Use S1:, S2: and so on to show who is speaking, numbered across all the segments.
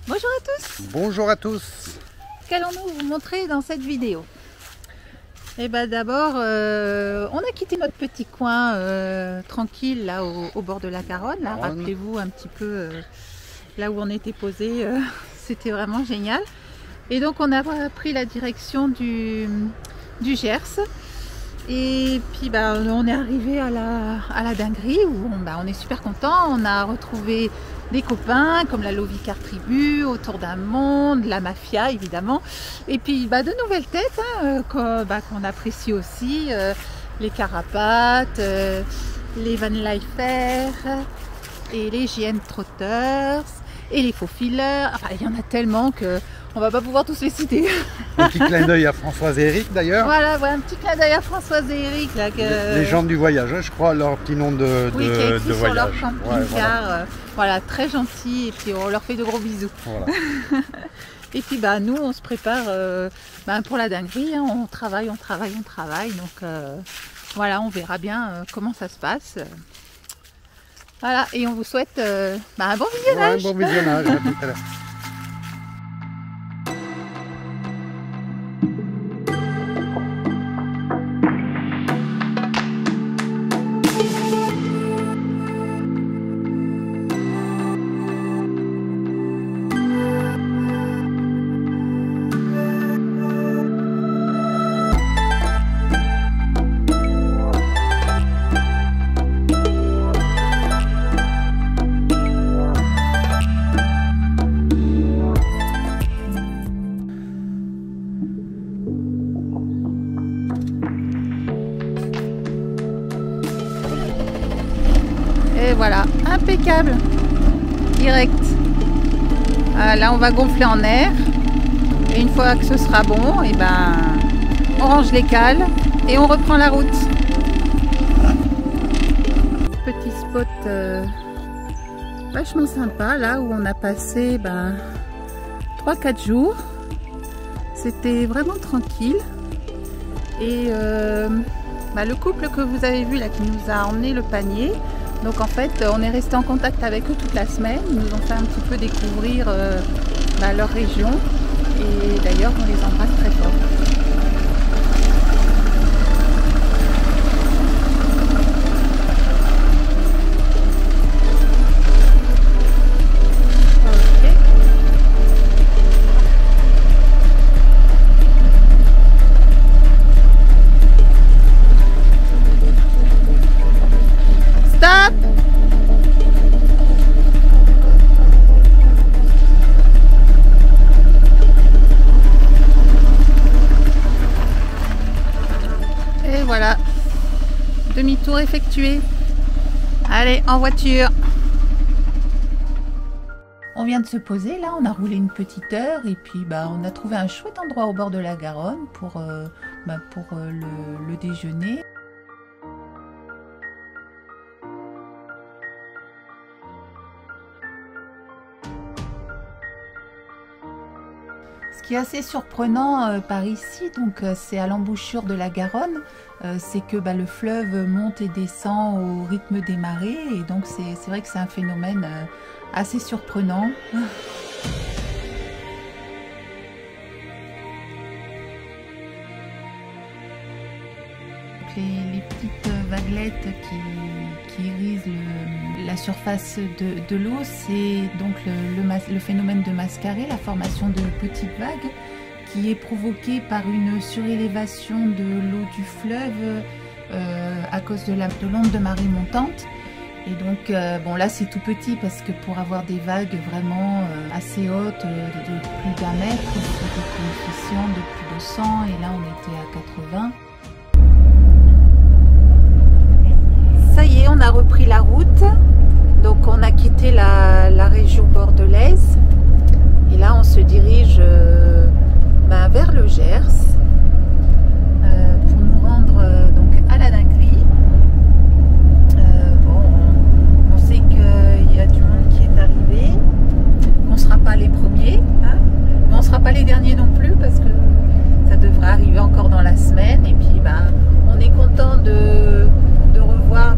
S1: Bonjour à tous.
S2: Bonjour à tous.
S1: Qu'allons-nous vous montrer dans cette vidéo? Eh bien d'abord, on a quitté notre petit coin tranquille là au bord de la Garonne. Rappelez-vous un petit peu là où on était posé, c'était vraiment génial. Et donc on a pris la direction du Gers. Et puis on est arrivé à la dinguerie où on est super content. On a retrouvé des copains comme la Lovicar Tribu, Autour d'un monde, la Mafia évidemment. Et puis de nouvelles têtes qu'on apprécie aussi. Les Carapates, les Van Lifer et les JN Trotters et les Faux Fileurs. Enfin, il y en a tellement que on va pas pouvoir tous les citer.
S2: Un petit clin d'œil à Françoise et Eric d'ailleurs.
S1: Voilà, un petit clin d'œil à Françoise et Eric. Là,
S2: les gens du voyage, je crois, leur petit nom de voyage.
S1: Sur leur camping-car. Voilà, très gentil. Et puis on leur fait de gros bisous. Voilà. Et puis nous, on se prépare pour la dinguerie. Hein. On travaille. Donc voilà, on verra bien comment ça se passe. Voilà, et on vous souhaite un bon visionnage.
S2: Ouais, un bon visionnage, à tout à l'heure.
S1: Et voilà, impeccable, direct. Là on va gonfler en air et une fois que ce sera bon, on range les cales et on reprend la route. Petit spot vachement sympa là où on a passé 3-4 jours. C'était vraiment tranquille et le couple que vous avez vu là qui nous a emmené le panier. Donc en fait, on est resté en contact avec eux toute la semaine. Ils nous ont fait un petit peu découvrir leur région. Et d'ailleurs, on les embrasse très fort. Voilà, demi-tour effectué. Allez, en voiture. On vient de se poser là, on a roulé une petite heure et puis on a trouvé un chouette endroit au bord de la Garonne pour le déjeuner. Ce qui est assez surprenant par ici, donc c'est à l'embouchure de la Garonne, c'est que le fleuve monte et descend au rythme des marées et donc c'est vrai que c'est un phénomène assez surprenant. Les petites vaguelettes qui irisent la surface de l'eau, c'est donc le phénomène de mascaré, la formation de petites vagues qui est provoquée par une surélévation de l'eau du fleuve à cause de l'onde de marée montante. Et donc là c'est tout petit parce que pour avoir des vagues vraiment assez hautes de plus d'1 mètre, il faut des coefficients de plus de 100 et là on était à 80. Ça y est, on a repris la route, donc on a quitté la région bordelaise et là on se dirige vers le Gers pour nous rendre donc à la dinguerie. On sait qu'il y a du monde qui est arrivé, on ne sera pas les premiers, hein, mais on ne sera pas les derniers non plus parce que ça devrait arriver encore dans la semaine et puis on est content de revoir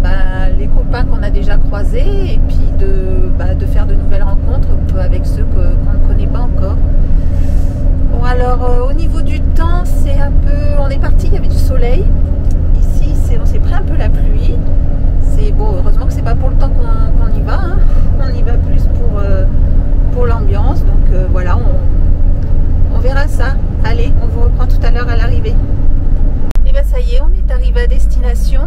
S1: les copains qu'on a déjà croisés et puis de faire de nouvelles rencontres avec ceux qu'on ne connaît soleil. Ici, on s'est pris un peu la pluie. C'est bon, heureusement que c'est pas pour le temps qu'on y va. Hein. On y va plus pour l'ambiance. Donc voilà, on verra ça. Allez, on vous reprend tout à l'heure à l'arrivée. Et bien ça y est, on est arrivé à destination.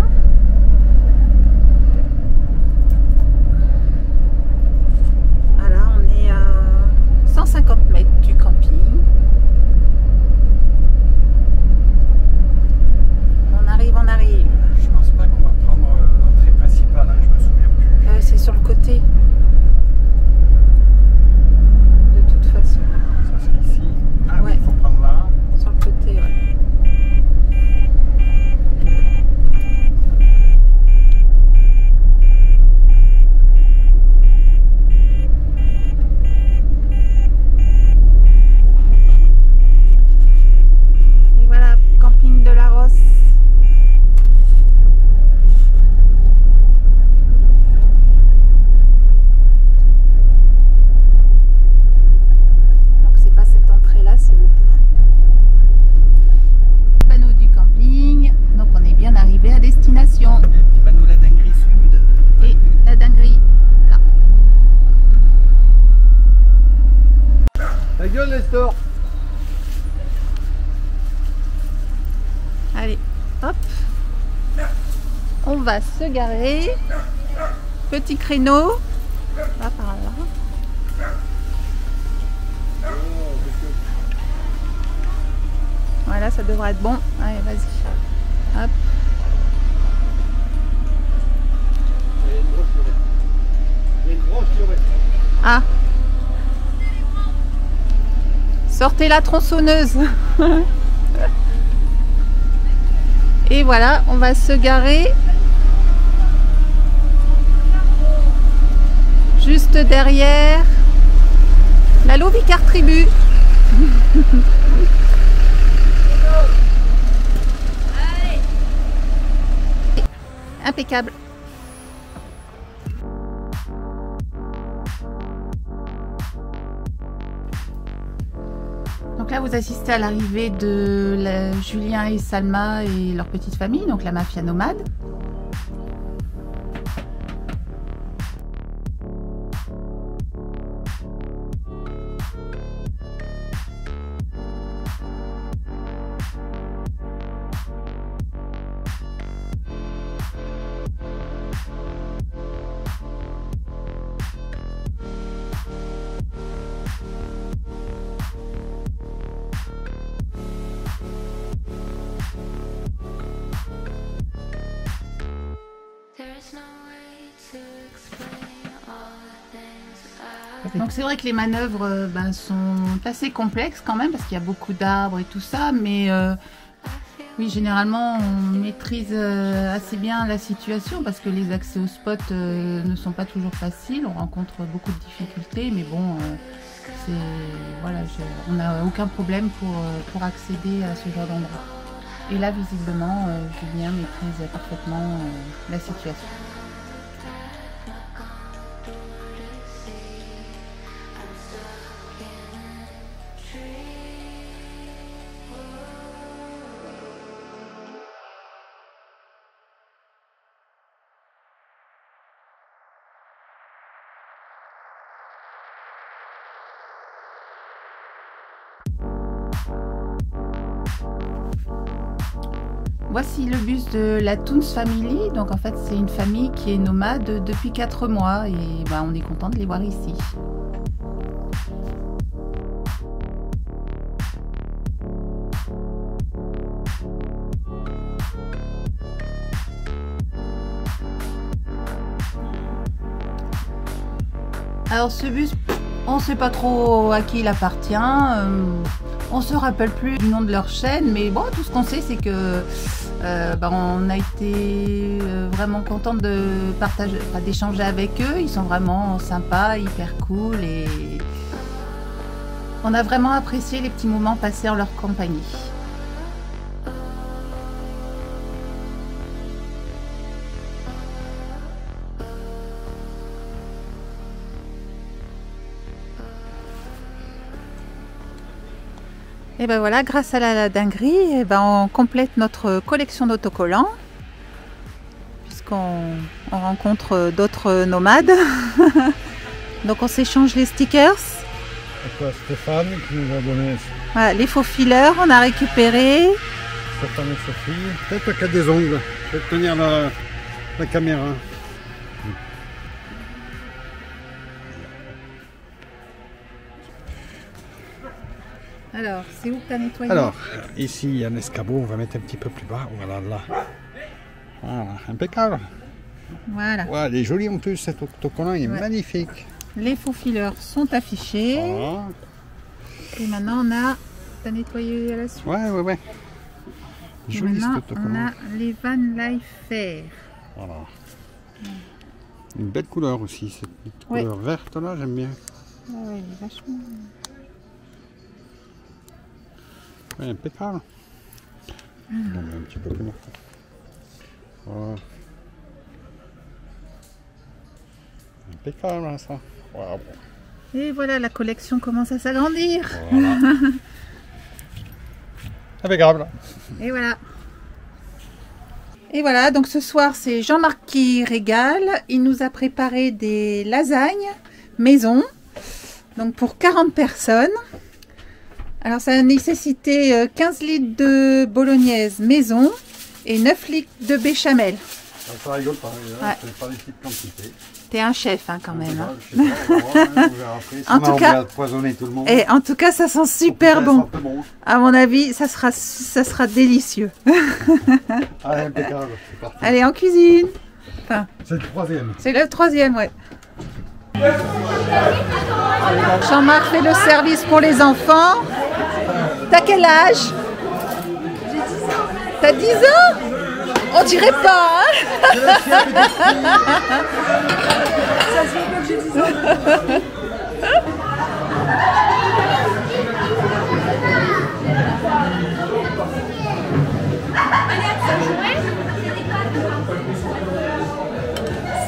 S1: Voilà, on est à 150 mètres du camping. On arrive.
S2: Je pense pas qu'on va prendre l'entrée principale, hein, je me souviens plus.
S1: C'est sur le côté. De toute façon.
S2: Ça c'est ici. Ah
S1: ouais.
S2: Oui, il faut prendre là.
S1: Sur le côté, ouais. Et voilà, camping de la Rosse. Donc c'est pas cette entrée là, c'est au bout. Panneau du camping, donc on est bien arrivé à destination.
S2: Petit panneau la dinguerie sud.
S1: Et la dinguerie, là.
S2: La gueule Nestor.
S1: Allez, hop. On va se garer. Petit créneau. Là, par là. Voilà, ça devrait être bon. Allez, vas-y. Hop.
S2: Il y a une grosse kilomètre.
S1: Ah. Sortez la tronçonneuse. Et voilà, on va se garer juste derrière la Lovicar Tribu. Impeccable. Donc là, vous assistez à l'arrivée de Julien et Salma et leur petite famille, donc la mafia nomade. Donc c'est vrai que les manœuvres sont assez complexes quand même parce qu'il y a beaucoup d'arbres et tout ça, mais oui, généralement on maîtrise assez bien la situation parce que les accès aux spots ne sont pas toujours faciles, on rencontre beaucoup de difficultés, mais bon, voilà, on n'a aucun problème pour accéder à ce genre d'endroit. Et là, visiblement, Julien maîtrise parfaitement la situation. Voici le bus de la Toons Family. Donc en fait c'est une famille qui est nomade depuis 4 mois et on est content de les voir ici. Alors ce bus, on ne sait pas trop à qui il appartient. On se rappelle plus du nom de leur chaîne, mais bon, tout ce qu'on sait, c'est que on a été vraiment content de partager, d'échanger avec eux. Ils sont vraiment sympas, hyper cool, et on a vraiment apprécié les petits moments passés en leur compagnie. Et ben voilà, grâce à la dinguerie, et ben on complète notre collection d'autocollants. Puisqu'on rencontre d'autres nomades. Donc on s'échange les stickers.
S2: C'est quoi, Stéphane qui nous a donné.
S1: Voilà, les faux fileurs, on a récupéré.
S2: Stéphane et Sophie. Peut-être qu'il y a des ongles. Je vais tenir la caméra.
S1: Alors, c'est où que tu as nettoyé?
S2: Alors, ici il y a un escabeau, on va mettre un petit peu plus bas. Voilà, là. Voilà, impeccable.
S1: Voilà.
S2: Ouais, il est joli en plus, cet autocollant, il est magnifique.
S1: Les faux fileurs sont affichés.
S2: Voilà.
S1: Et maintenant, on a... T'as nettoyé à la suite?
S2: Ouais.
S1: Et
S2: Joli
S1: maintenant,
S2: cet
S1: on
S2: autocollant.
S1: a les Van Life Fair.
S2: Voilà. Une belle couleur aussi, cette couleur verte là, j'aime bien.
S1: Ouais, il est vachement...
S2: Ouais, impeccable. On met un petit peu plus loin. Voilà. Impeccable hein, ça. Wow.
S1: Et voilà, la collection commence à s'agrandir.
S2: Voilà. Impeccable.
S1: Et voilà. Et voilà, donc ce soir c'est Jean-Marc qui régale. Il nous a préparé des lasagnes maison. Donc pour 40 personnes. Alors ça a nécessité 15 litres de bolognaise maison et 9 litres de béchamel.
S2: Ça rigole pas,
S1: Ouais.
S2: c'est pas des petites quantités.
S1: T'es un chef hein, quand même. Hein.
S2: Je sais pas, on va voir, hein, on verra après.
S1: En tout cas,
S2: on va poisonner tout le monde.
S1: Et en tout cas, ça sent super bon. À mon avis, ça sera délicieux.
S2: Allez, impeccable, c'est parti.
S1: Allez, en cuisine. Enfin,
S2: c'est le troisième.
S1: C'est le troisième, ouais. Jean-Marc fait le service pour les enfants. T'as quel âge? T'as 10 ans? On dirait pas, hein?
S3: Ça se voit que j'ai 10 ans.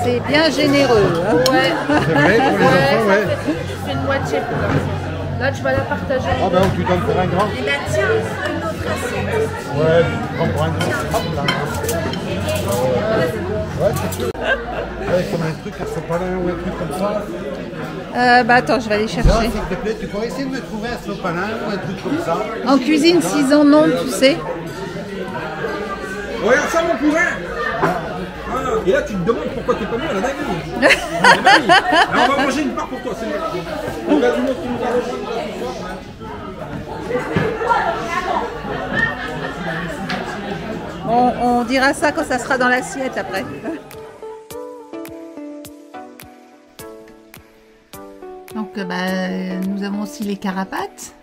S1: C'est bien généreux. Hein?
S3: Ouais.
S2: C'est vrai pour les enfants, ouais.
S3: Tu fais une moitié pour l'enfant. Là, tu vas la partager.
S2: Ah ben tu donnes pour un grand.
S3: Eh ben tiens, une autre assiette.
S2: Ouais, tu prends pour un grand. Hop là. Ouais, c'est sûr. Ouais, comme un truc à sopalin ou un truc comme ça.
S1: Bah attends, je vais aller
S2: Ça,
S1: chercher.
S2: s'il te plaît, tu pourrais essayer de me trouver un sopalin ou un truc comme ça.
S1: En cuisine, 6 ans, non, tu sais.
S4: Regarde ça mon cousin. Voilà. Et là tu te demandes pourquoi t'es pas venu à la dinguerie. Alors on va manger une part pour toi, c'est mieux. Regarde une autre qui nous a rejoint ce soir.
S1: On dira ça quand ça sera dans l'assiette après. Donc nous avons aussi les carapates.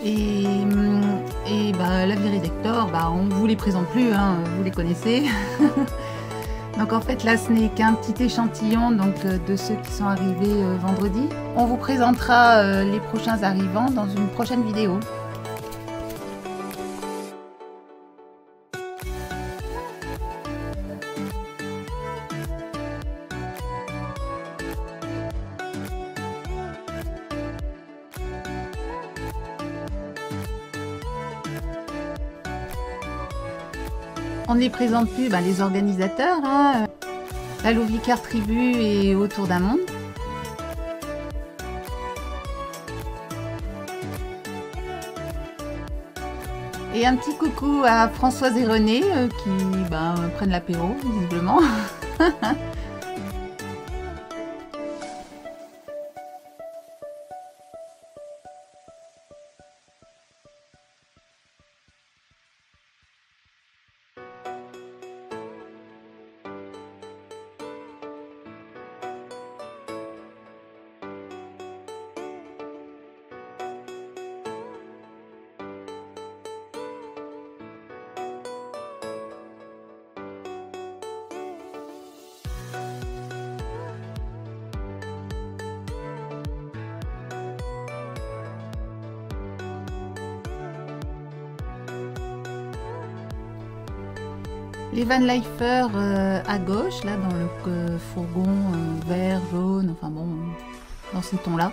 S1: Et la Viridector, on ne vous les présente plus, hein, vous les connaissez. Donc en fait là ce n'est qu'un petit échantillon de ceux qui sont arrivés vendredi. On vous présentera les prochains arrivants dans une prochaine vidéo. On ne les présente plus, les organisateurs, hein. La Louvicar Tribu est autour d'un monde. Et un petit coucou à Françoise et René qui prennent l'apéro visiblement. Les van lifers à gauche, là dans le fourgon vert, jaune, enfin bon, dans ces tons-là.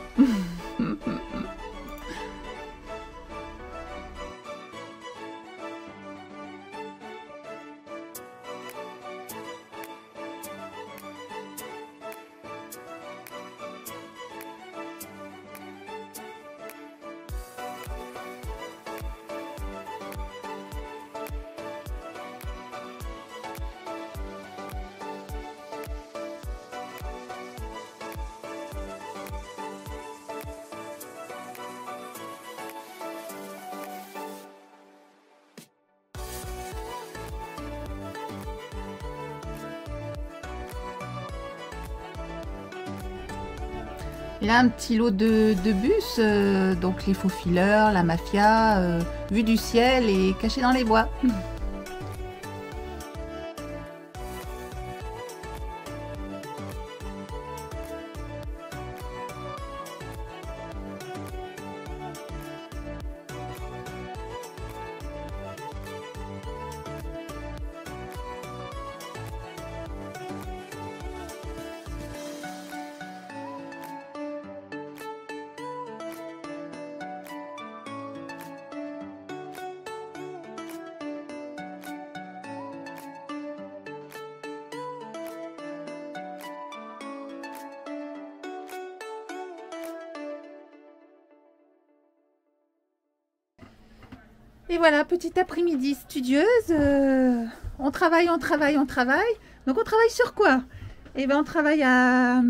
S1: Et là, un petit lot de bus, donc les faux fileurs, la mafia, vue du ciel et cachés dans les bois. Et voilà, petite après-midi studieuse. On travaille, on travaille, on travaille. Donc on travaille sur quoi? Eh bien on travaille à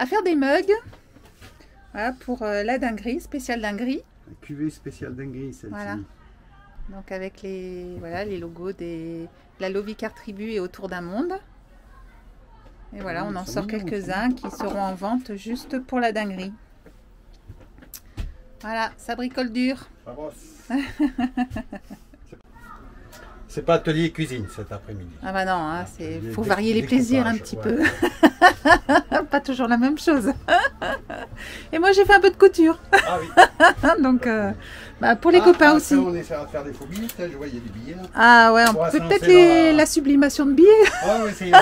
S1: faire des mugs. Voilà, pour la dinguerie, spéciale dinguerie.
S2: La cuvée spéciale dinguerie, celle-ci.
S1: Voilà. Donc avec les logos de la Lovicar Tribu et Autour d'un monde. Et voilà, on en sort quelques-uns qui seront en vente juste pour la dinguerie. Voilà, ça bricole dur.
S2: Ça brosse. C'est pas atelier cuisine cet après-midi.
S1: Ah bah non, hein, faut varier les plaisirs un petit peu. Pas toujours la même chose. Et moi j'ai fait un peu de couture.
S2: Ah oui.
S1: Donc bah, pour les copains aussi.
S2: On essaiera de faire des faux billets, je vois il y a des billets là.
S1: Ah ouais, on peut peut-être la sublimation de billets.
S2: Ah oui, c'est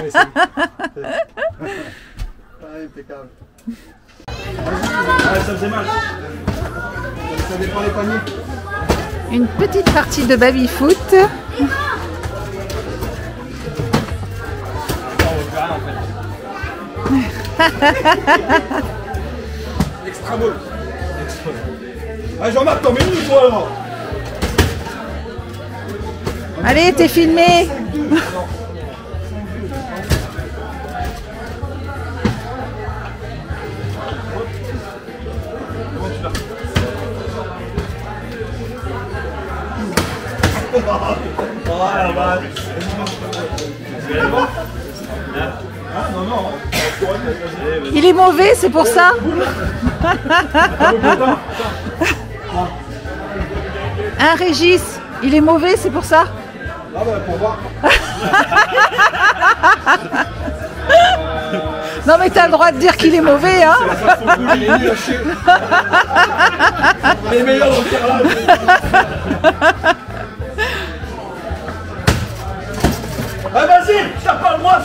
S2: impeccable.
S4: Ah, ça faisait mal.
S2: Ça dépend des paniers.
S1: Une petite partie de baby-foot.
S4: Extra ball. Ah Jean-Marc, t'en mets une toi alors.
S1: Allez, t'es filmé.
S4: Ah non, non.
S1: Il est mauvais, c'est pour ça. Hein, Régis, il est mauvais, c'est pour ça.
S2: Ah bah pour voir.
S1: Non mais t'as le droit de dire qu'il est mauvais, hein.
S4: Il est nul à chier. Il est meilleur dans le carrelage. Ah vas-y, t'as pas le droit,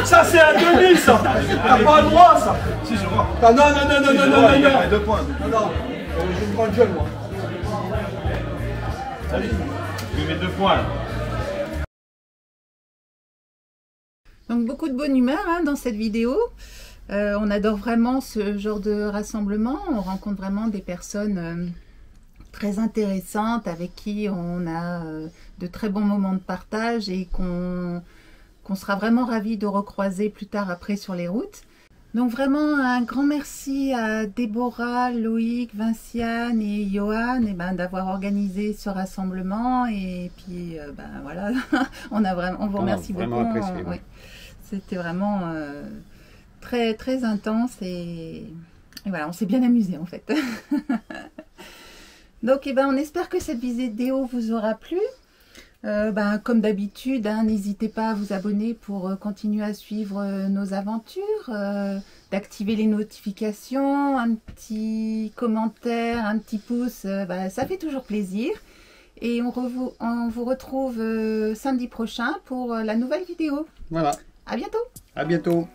S4: ça c'est un demi ça. T'as pas le droit ça. Si je vois. Ah, non, non, non, non, non, non, non, non. 2 points. Non, non. Je me prends le jeune moi. Allez, je lui mets 2 points là.
S1: Donc beaucoup de bonne humeur hein, dans cette vidéo. On adore vraiment ce genre de rassemblement. On rencontre vraiment des personnes très intéressantes avec qui on a de très bons moments de partage et qu'on sera vraiment ravis de recroiser plus tard après sur les routes. Donc vraiment un grand merci à Déborah, Loïc, Vinciane et Johan d'avoir organisé ce rassemblement et puis voilà, on vous remercie beaucoup.
S2: Apprécié, ouais.
S1: C'était vraiment très très intense et voilà, on s'est bien amusé en fait. Donc on espère que cette vidéo vous aura plu. Comme d'habitude, hein, n'hésitez pas à vous abonner pour continuer à suivre nos aventures, d'activer les notifications, un petit commentaire, un petit pouce, ça fait toujours plaisir. Et on vous retrouve samedi prochain pour la nouvelle vidéo.
S2: Voilà.
S1: À bientôt.
S2: À bientôt.